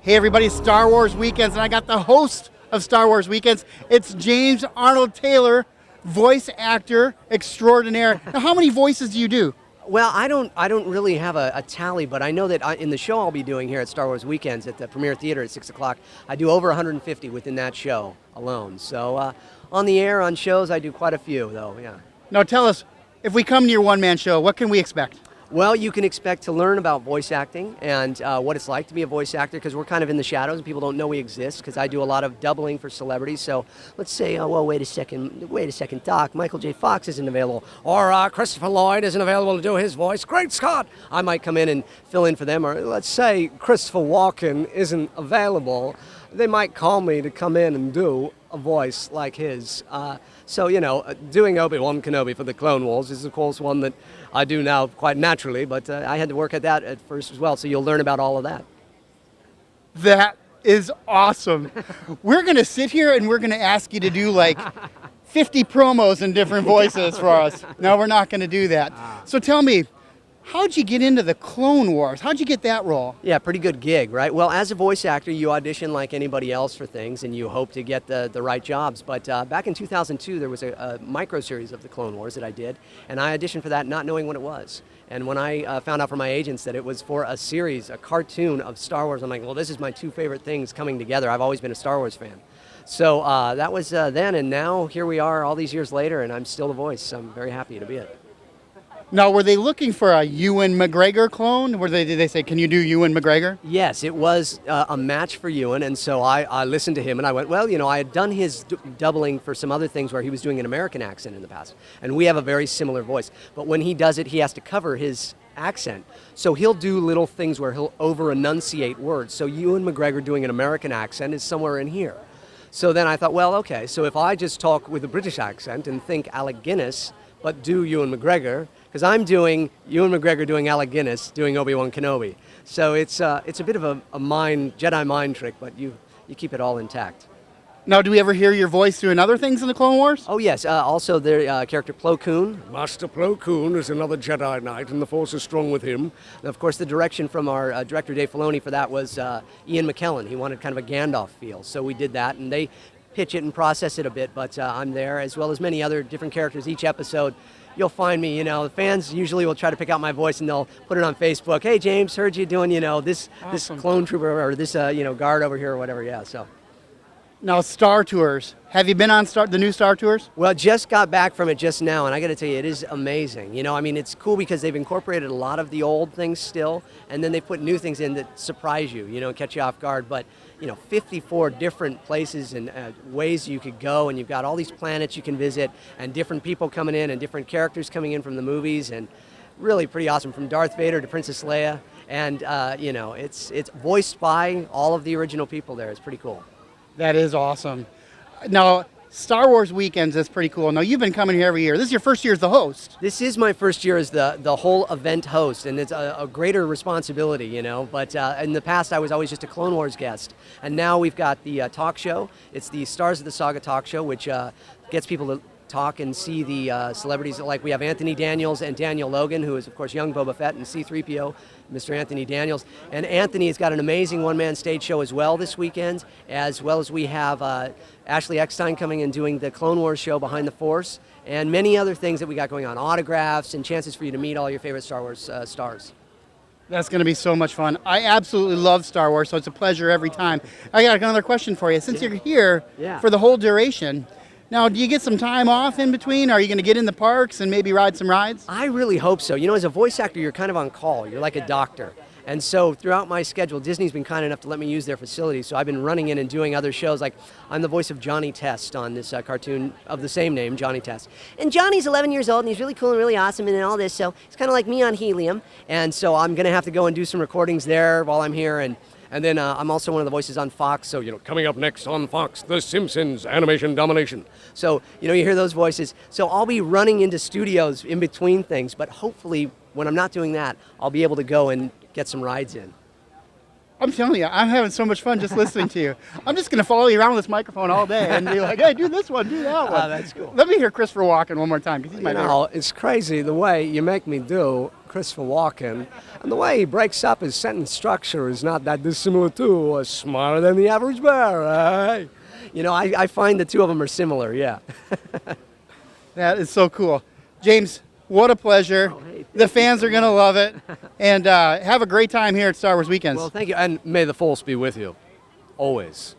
Hey everybody, Star Wars Weekends, and I got the host of Star Wars Weekends. It's James Arnold Taylor, voice actor extraordinaire. Now, how many voices do you do? Well, I don't really have a tally, but I know that in the show I'll be doing here at Star Wars Weekends at the Premiere Theater at 6 o'clock, I do over 150 within that show alone. So on the air, on shows, I do quite a few, though, yeah. Now tell us, if we come to your one-man show, what can we expect? Well, you can expect to learn about voice acting and what it's like to be a voice actor, because we're kind of in the shadows and people don't know we exist, because I do a lot of doubling for celebrities. So let's say, well, wait a second, Doc, Michael J. Fox isn't available, or Christopher Lloyd isn't available to do his voice. Great Scott! I might come in and fill in for them, or let's say Christopher Walken isn't available. They might call me to come in and do a voice like his. So, doing Obi-Wan Kenobi for the Clone Wars is, of course, one that I do now quite naturally, but I had to work at that at first as well, so you'll learn about all of that. That is awesome. We're going to sit here and we're going to ask you to do like 50 promos in different voices for us. No, we're not going to do that. So tell me, how'd you get into the Clone Wars? How'd you get that role? Yeah, pretty good gig, right? Well, as a voice actor, you audition like anybody else for things, and you hope to get the right jobs. But back in 2002, there was a micro-series of the Clone Wars that I did, and I auditioned for that not knowing what it was. And when I found out from my agents that it was for a series, a cartoon of Star Wars, I'm like, well, this is my two favorite things coming together. I've always been a Star Wars fan. So that was then, and now here we are all these years later, and I'm still the voice. I'm very happy to be it. Now, were they looking for a Ewan McGregor clone? Did they say, can you do Ewan McGregor? Yes, it was a match for Ewan, and so I listened to him, and I went, well, I had done his doubling for some other things where he was doing an American accent in the past, and we have a very similar voice. But when he does it, he has to cover his accent. So he'll do little things where he'll over-enunciate words. So Ewan McGregor doing an American accent is somewhere in here. So then I thought, well, okay, so if I just talk with a British accent and think Alec Guinness, but do Ewan McGregor, because I'm doing Ewan McGregor doing Alec Guinness doing Obi-Wan Kenobi. So it's a bit of a Jedi mind trick, but you keep it all intact. Now, do we ever hear your voice doing other things in the Clone Wars? Oh, yes. Also, the character Plo Koon. Master Plo Koon is another Jedi Knight, and the Force is strong with him. And of course, the direction from our director, Dave Filoni, for that was Ian McKellen. He wanted kind of a Gandalf feel, so we did that, and they pitch it and process it a bit, but I'm there, as well as many other different characters each episode. You'll find me, the fans usually will try to pick out my voice and they'll put it on Facebook. Hey, James, heard you doing, this clone trooper or this, guard over here or whatever. Yeah, so. Now, Star Tours. Have you been on the new Star Tours? Well, just got back from it just now, and I got to tell you, it is amazing. It's cool because they've incorporated a lot of the old things still, and then they put new things in that surprise you, catch you off guard. But 54 different places and ways you could go, and you've got all these planets you can visit, and different people coming in, and different characters coming in from the movies, and really pretty awesome, from Darth Vader to Princess Leia, and it's voiced by all of the original people there. It's pretty cool. That is awesome. Now, Star Wars Weekends is pretty cool. Now, you've been coming here every year. This is your first year as the host. This is my first year as the whole event host, and it's a greater responsibility, But in the past, I was always just a Clone Wars guest. And now we've got the talk show. It's the Stars of the Saga talk show, which gets people to talk and see the celebrities. Like we have Anthony Daniels and Daniel Logan, who is, of course, young Boba Fett, and C-3PO, Mr. Anthony Daniels. And Anthony has got an amazing one-man stage show as well this weekend, as well as we have Ashley Eckstein coming and doing the Clone Wars show Behind the Force, and many other things that we got going on, autographs and chances for you to meet all your favorite Star Wars stars. That's going to be so much fun. I absolutely love Star Wars, so it's a pleasure every time. I got another question for you. Since you're here for the whole duration, now, do you get some time off in between? Are you going to get in the parks and maybe ride some rides? I really hope so. As a voice actor, you're kind of on call. You're like a doctor. And so throughout my schedule, Disney's been kind enough to let me use their facilities. So I've been running in and doing other shows. Like I'm the voice of Johnny Test on this cartoon of the same name, Johnny Test. And Johnny's 11 years old, and he's really cool and really awesome and all this. So he's kind of like me on helium. And so I'm going to have to go and do some recordings there while I'm here. And then I'm also one of the voices on Fox. So, coming up next on Fox, The Simpsons Animation Domination. So, you hear those voices. So I'll be running into studios in between things. But hopefully, when I'm not doing that, I'll be able to go and get some rides in. I'm telling you, I'm having so much fun just listening to you. I'm just going to follow you around with this microphone all day and be like, hey, do this one, do that one. That's cool. Let me hear Christopher Walken one more time, because he's my You favorite. know, it's crazy the way you make me do Christopher Walken, and the way he breaks up his sentence structure is not that dissimilar to smarter than the average bear, eh? You know, I find the two of them are similar, yeah. That is so cool. James, what a pleasure. Oh, hey, The fans are going to love it. And have a great time here at Star Wars Weekends. Well, thank you, and may the force be with you, always.